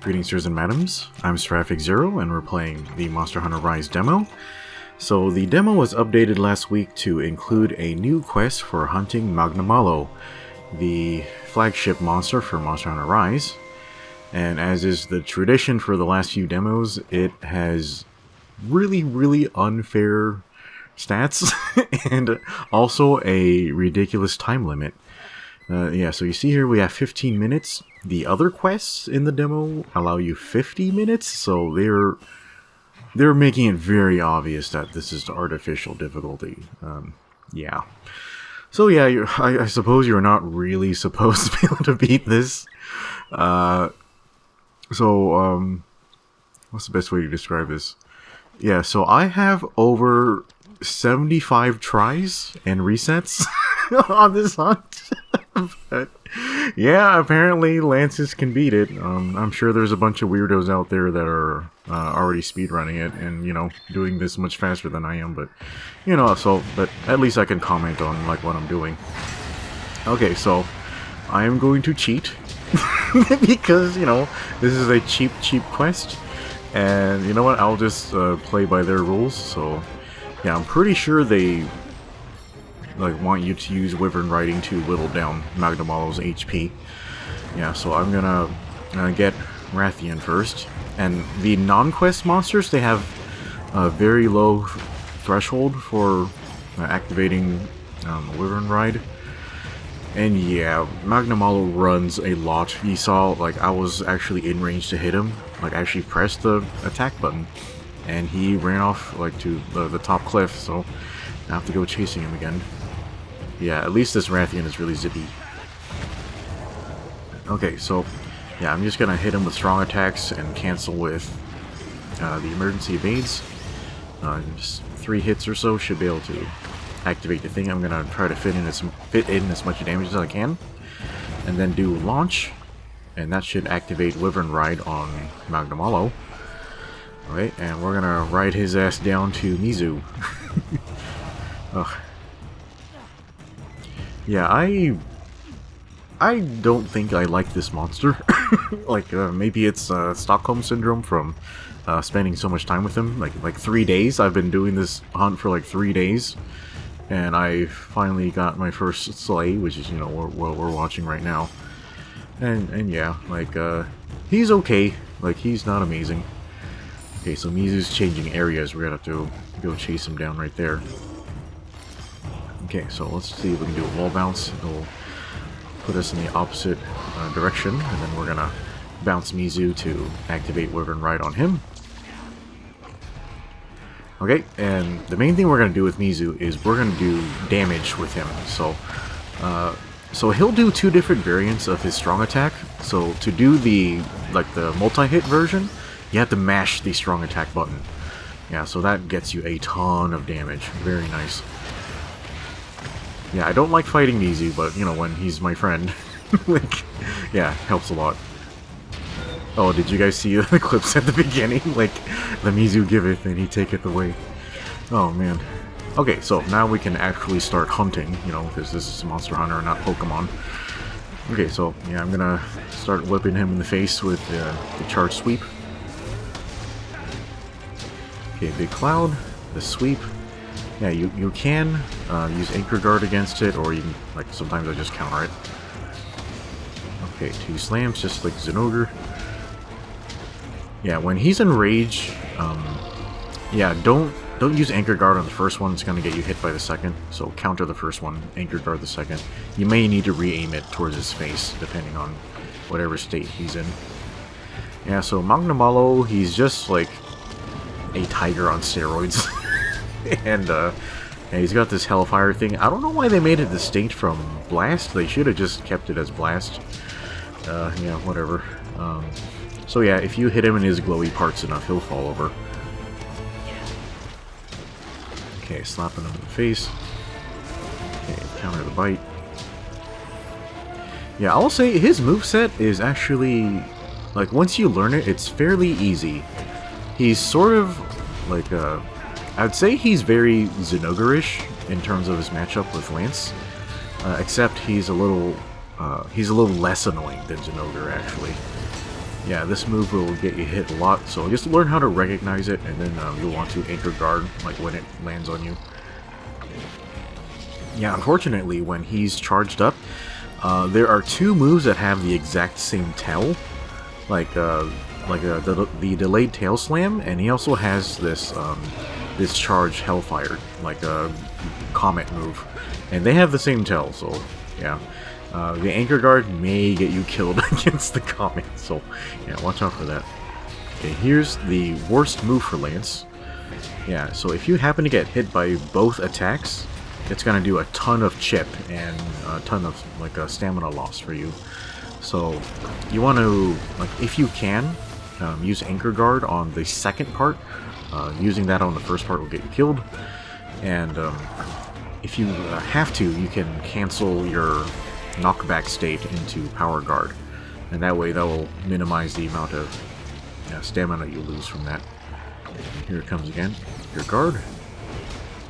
Greetings, sirs and madams. I'm Straffic Zero, and we're playing the Monster Hunter Rise demo. So the demo was updated last week to include a new quest for hunting Magnamalo, the flagship monster for Monster Hunter Rise. And as is the tradition for the last few demos, it has really unfair stats and also a ridiculous time limit. Yeah, so you see here we have 15 minutes. The other quests in the demo allow you 50 minutes, so they're making it very obvious that this is the artificial difficulty. Yeah. So yeah, I suppose you're not really supposed to be able to beat this. What's the best way to describe this? Yeah, so I have over 75 tries and resets on this hunt. But yeah, apparently Lances can beat it. I'm sure there's a bunch of weirdos out there that are already speedrunning it and, you know, doing this much faster than I am, but, you know, but at least I can comment on, like, what I'm doing. Okay, so I am going to cheat because, you know, this is a cheap quest, and you know what, I'll just play by their rules. So yeah, I'm pretty sure they want you to use Wyvern Riding to whittle down Magnamalo's HP. Yeah, so I'm gonna get Rathian first. And the non-quest monsters, they have a very low threshold for activating Wyvern Ride. And yeah, Magnamalo runs a lot. You saw, like, I was actually in range to hit him. Like, I actually pressed the attack button, and he ran off, like, to the top cliff, so I have to go chasing him again. Yeah, at least this Rathian is really zippy. Okay, so yeah, I'm just gonna hit him with strong attacks and cancel with the emergency evades. Just 3 hits or so should be able to activate the thing. I'm gonna try to fit in as much damage as I can, and then do launch, and that should activate Wyvern Ride on Magnamalo. Alright, and we're gonna ride his ass down to Mizu. Ugh. Yeah, I don't think I like this monster. Like, maybe it's Stockholm Syndrome from spending so much time with him. Like 3 days. I've been doing this hunt for like 3 days, and I finally got my first slay, which is, you know, what we're watching right now. And yeah, like, he's okay. Like, he's not amazing. Okay, so Mizu's changing areas. We're gonna have to go chase him down right there. Okay, so let's see if we can do a wall bounce. It'll put us in the opposite direction, and then we're gonna bounce Mizu to activate Wyvern Ride on him. Okay, and the main thing we're gonna do with Mizu is we're gonna do damage with him. So he'll do 2 different variants of his strong attack. So to do the multi-hit version, you have to mash the strong attack button. Yeah, so that gets you a ton of damage. Very nice. Yeah, I don't like fighting Mizu, but, you know, when he's my friend, like, yeah, helps a lot. Oh, did you guys see the clips at the beginning? Like, the Mizu giveth and he taketh away. Oh, man. Okay, so now we can actually start hunting, you know, because this is Monster Hunter, not Pokemon. Okay, so, yeah, I'm gonna start whipping him in the face with the charge sweep. Okay, Big Cloud, the sweep. Yeah, you can use Anchor Guard against it, or you can, like, sometimes I just counter it. Okay, 2 slams, just like Zinogre. Yeah, when he's in rage, yeah, don't use Anchor Guard on the first one. It's gonna get you hit by the second. So counter the first one, Anchor Guard the second. You may need to re-aim it towards his face, depending on whatever state he's in. Yeah, so Magnamalo, he's just like a tiger on steroids. And yeah, he's got this Hellfire thing. I don't know why they made it distinct from Blast. They should have just kept it as Blast. Yeah, whatever. So yeah, if you hit him in his glowy parts enough, he'll fall over. Okay, slapping him in the face. Okay, counter the bite. Yeah, I'll say his moveset is actually, like, once you learn it, it's fairly easy. He's sort of like I'd say he's very Zinogre-ish in terms of his matchup with Lance, except he's a little less annoying than Zinogre, actually. Yeah, this move will get you hit a lot, so just learn how to recognize it, and then you'll want to anchor guard, like when it lands on you. Yeah, unfortunately, when he's charged up, there are two moves that have the exact same tail, like the delayed tail slam, and he also has this this charge hellfire, like a comet move, and they have the same tail. So yeah, the anchor guard may get you killed against the comet. So yeah, watch out for that. Okay, here's the worst move for Lance. Yeah, so if you happen to get hit by both attacks, it's gonna do a ton of chip and a ton of like a stamina loss for you. So you want to, like, if you can, use anchor guard on the second part. Using that on the first part will get you killed. And if you have to, you can cancel your knockback state into power guard, and that way that will minimize the amount of stamina you lose from that. And here it comes again. Your guard.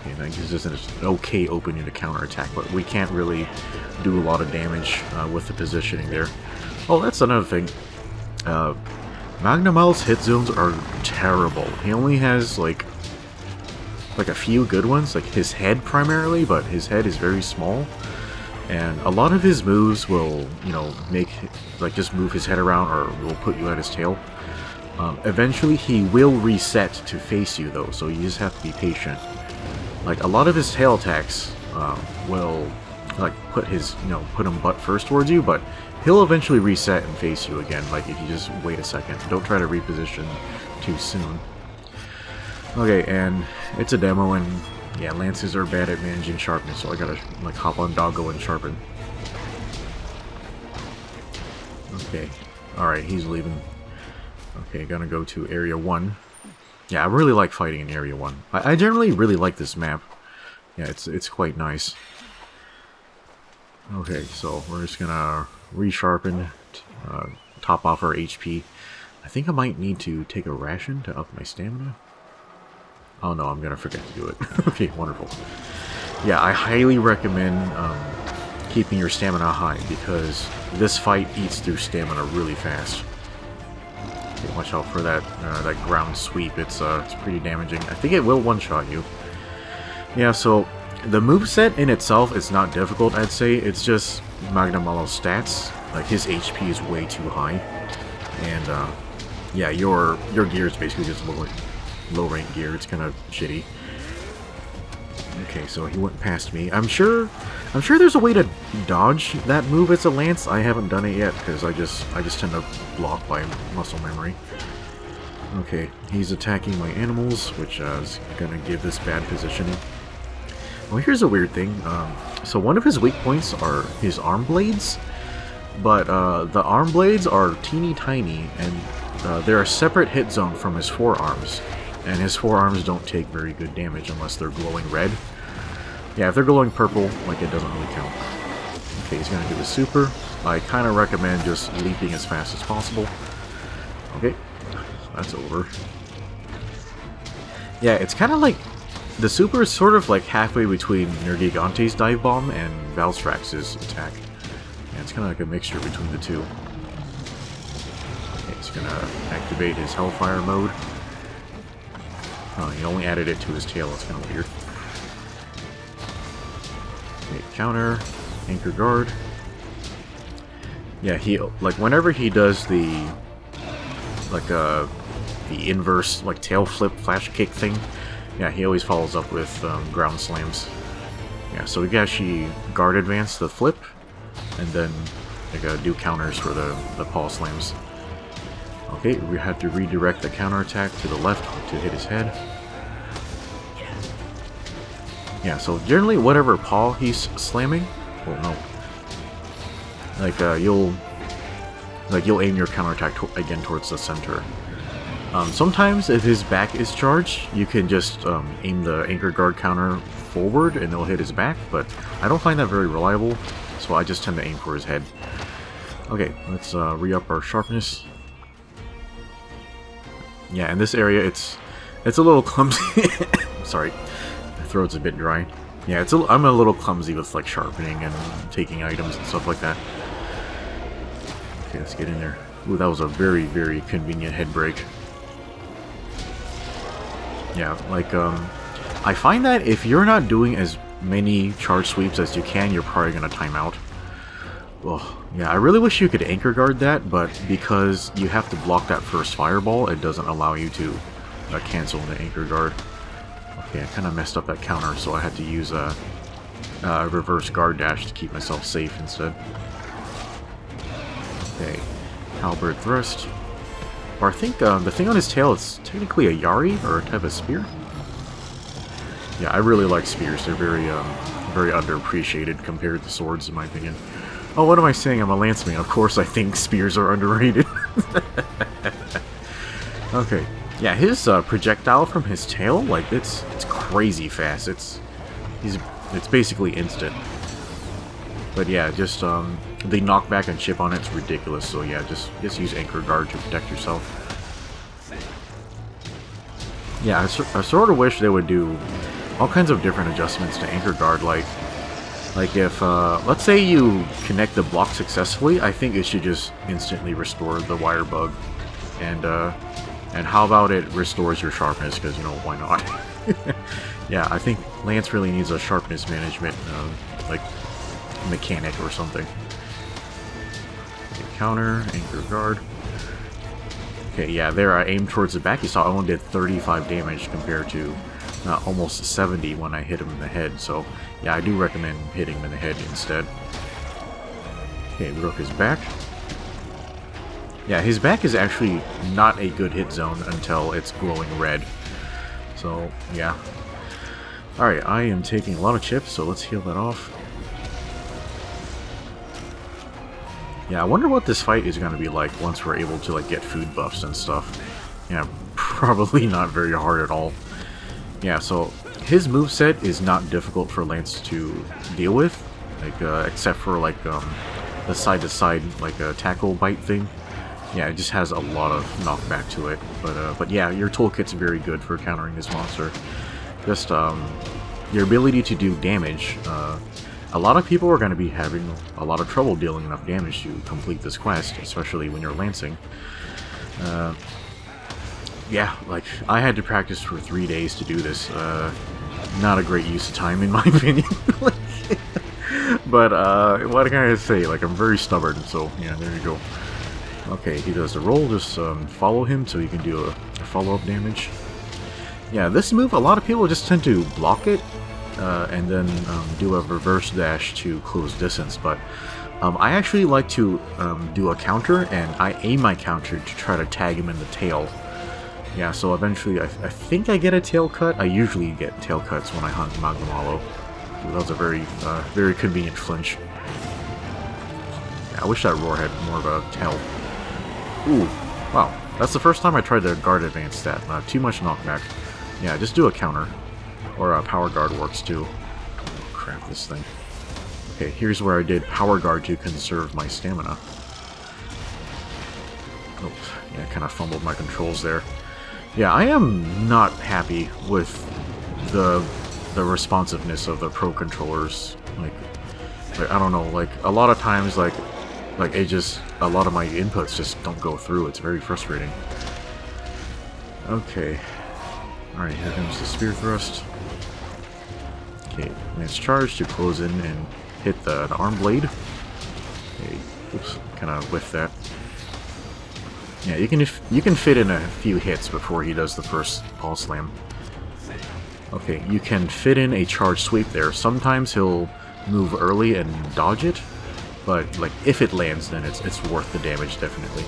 And that gives us an okay opening to counterattack, but we can't really do a lot of damage with the positioning there. Oh, that's another thing. Magnamalo's hit zones are terrible. He only has like a few good ones, like his head primarily, but his head is very small. And a lot of his moves will, you know, make, like, just move his head around or will put you at his tail. Eventually he will reset to face you though, so you just have to be patient. Like, a lot of his tail attacks will, like, put his, you know, put him butt first towards you, but he'll eventually reset and face you again, like, if you just wait a second. Don't try to reposition too soon. Okay, and it's a demo, and yeah, lances are bad at managing sharpness, so I gotta, like, hop on Doggo and sharpen. Okay, alright, he's leaving. Okay, gonna go to Area 1. Yeah, I really like fighting in Area 1. I generally really like this map. Yeah, it's quite nice. Okay, so we're just gonna resharpen, top off our HP. I think I might need to take a ration to up my stamina. Oh no, I'm gonna forget to do it. Okay, wonderful. Yeah, I highly recommend keeping your stamina high, because this fight eats through stamina really fast. Okay, watch out for that that ground sweep. It's pretty damaging. I think it will one-shot you. Yeah, so the moveset in itself is not difficult, I'd say. It's just Magnamalo's stats. Like, his HP is way too high. And yeah, your gear is basically just low rank gear. It's kind of shitty. Okay, so he went past me. I'm sure there's a way to dodge that move as a lance. I haven't done it yet because I just tend to block by muscle memory. Okay, he's attacking my animals, which is gonna give this bad positioning. Well, here's a weird thing. So one of his weak points are his arm blades, but the arm blades are teeny tiny, and they're a separate hit zone from his forearms. And his forearms don't take very good damage unless they're glowing red. Yeah, if they're glowing purple, like, it doesn't really count. Okay, he's gonna do the super. I kind of recommend just leaping as fast as possible. Okay, that's over. Yeah, it's kind of like, the super is sort of like halfway between Nergigante's dive bomb and Valstrax's attack. Yeah, it's kind of like a mixture between the two. Okay, he's gonna activate his Hellfire mode. Oh, he only added it to his tail. That's kind of weird. Okay, counter, anchor guard. Yeah, he, like, whenever he does the, like, the inverse, like, tail flip flash kick thing, yeah, he always follows up with ground slams. Yeah, so we can actually guard advance the flip, and then like do counters for the paw slams. Okay, we have to redirect the counterattack to the left to hit his head. Yeah, so generally whatever paw he's slamming, well, no, like you'll aim your counterattack again towards the center. Sometimes if his back is charged, you can just aim the anchor guard counter forward and it'll hit his back, but I don't find that very reliable, so I just tend to aim for his head. Okay, let's re-up our sharpness. Yeah, in this area it's a little clumsy. Sorry, my throat's a bit dry. Yeah, I'm a little clumsy with, like, sharpening and taking items and stuff like that. Okay, let's get in there. Ooh, that was a very, very convenient head break. Yeah, like, I find that if you're not doing as many charge sweeps as you can, you're probably gonna time out. Well, yeah, I really wish you could anchor guard that, but because you have to block that first fireball, it doesn't allow you to cancel the anchor guard. Okay, I kind of messed up that counter, so I had to use a reverse guard dash to keep myself safe instead. Okay, halberd thrust. Or I think the thing on his tail is technically a Yari, or a type of spear. Yeah, I really like spears. They're very underappreciated compared to swords, in my opinion. Oh, what am I saying? I'm a lanceman. Of course I think spears are underrated. Okay. Yeah, his projectile from his tail, like, it's crazy fast. It's basically instant. But yeah, just the knockback and chip on it's ridiculous. So yeah, just use anchor guard to protect yourself. Yeah, I sort of wish they would do all kinds of different adjustments to anchor guard. Like if let's say you connect the block successfully, I think it should just instantly restore the wire bug. And how about it restores your sharpness? Because, you know, why not? Yeah, I think Lance really needs a sharpness management, like, mechanic or something. Okay, counter, anchor guard. Okay, yeah, there I aimed towards the back. You saw I only did 35 damage compared to almost 70 when I hit him in the head. So, yeah, I do recommend hitting him in the head instead. Okay, we broke his back. Yeah, his back is actually not a good hit zone until it's glowing red. So, yeah. Alright, I am taking a lot of chips, so let's heal that off. Yeah, I wonder what this fight is going to be like once we're able to, like, get food buffs and stuff. Yeah, probably not very hard at all. Yeah, so his moveset is not difficult for Lance to deal with, like, except for, like, the side-to-side, like, tackle bite thing. Yeah, it just has a lot of knockback to it, but yeah, your toolkit's very good for countering this monster. Just, your ability to do damage, a lot of people are going to be having a lot of trouble dealing enough damage to complete this quest, especially when you're lancing. Yeah, like, I had to practice for 3 days to do this. Not a great use of time, in my opinion. But, what can I say? Like, I'm very stubborn, so, yeah, there you go. Okay, he does the roll, just follow him so you can do a follow-up damage. Yeah, this move, a lot of people just tend to block it, and then do a reverse dash to close distance, but I actually like to do a counter, and I aim my counter to try to tag him in the tail. Yeah, so eventually I think I get a tail cut. I usually get tail cuts when I hunt Magnamalo. That was a very convenient flinch. Yeah, I wish that roar had more of a tail. Ooh, wow. That's the first time I tried the guard advance stat. Too much knockback. Yeah, just do a counter. Or power guard works too. Oh, crap, this thing. Okay, here's where I did power guard to conserve my stamina. Oh, yeah, I kind of fumbled my controls there. Yeah, I am not happy with the responsiveness of the Pro controllers. Like, I don't know, like, a lot of times, like it just, a lot of my inputs just don't go through. It's very frustrating. Okay. Alright, here comes the spear thrust. Okay, Lance charge to close in and hit the arm blade. Okay, oops, kind of whiffed that. Yeah, you can fit in a few hits before he does the first ball slam. Okay, you can fit in a charge sweep there. Sometimes he'll move early and dodge it, but like if it lands, then it's worth the damage, definitely.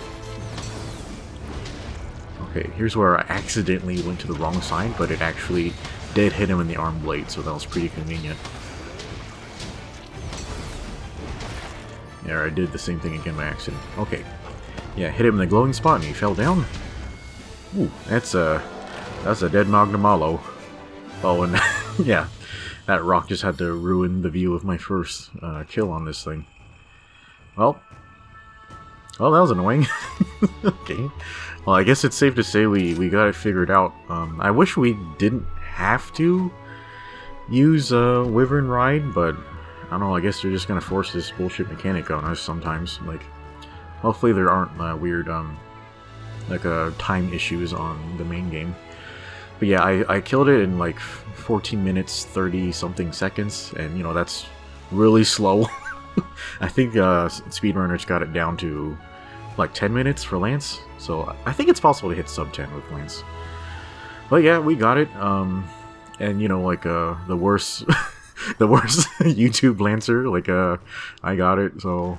Okay, here's where I accidentally went to the wrong side, but it actually did hit him in the arm blade, so that was pretty convenient. Yeah, I did the same thing again by accident. Okay. Yeah, hit him in the glowing spot and he fell down. Ooh, that's a dead Magnamalo. Oh, and yeah, that rock just had to ruin the view of my first kill on this thing. Well, that was annoying. Okay. Well, I guess it's safe to say we got it figured out. I wish we didn't have to use Wyvern Ride, but I don't know, I guess they're just gonna force this bullshit mechanic on us sometimes. Like, Hopefully there aren't weird like time issues on the main game. But yeah, I killed it in like 14 minutes 30 something seconds, and you know, that's really slow. I think speedrunners got it down to like 10 minutes for Lance, so I think it's possible to hit sub 10 with Lance. But yeah, we got it. And you know, like the worst the worst YouTube Lancer, like I got it. So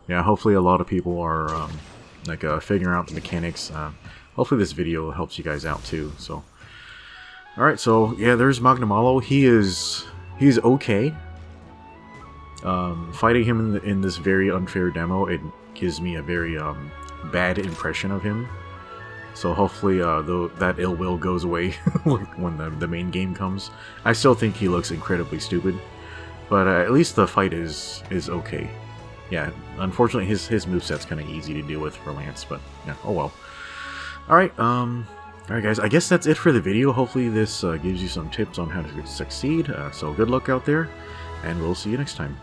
yeah, hopefully a lot of people are like figuring out the mechanics. Hopefully this video helps you guys out too. So alright, so yeah, there's Magnamalo. He's okay. Fighting him in this very unfair demo, it gives me a very bad impression of him. So hopefully that ill will goes away when the main game comes. I still think he looks incredibly stupid, but at least the fight is okay. Yeah, unfortunately his moveset's kind of easy to deal with for Lance, but yeah, oh well. Alright, alright guys, I guess that's it for the video. Hopefully this gives you some tips on how to succeed. So good luck out there, and we'll see you next time.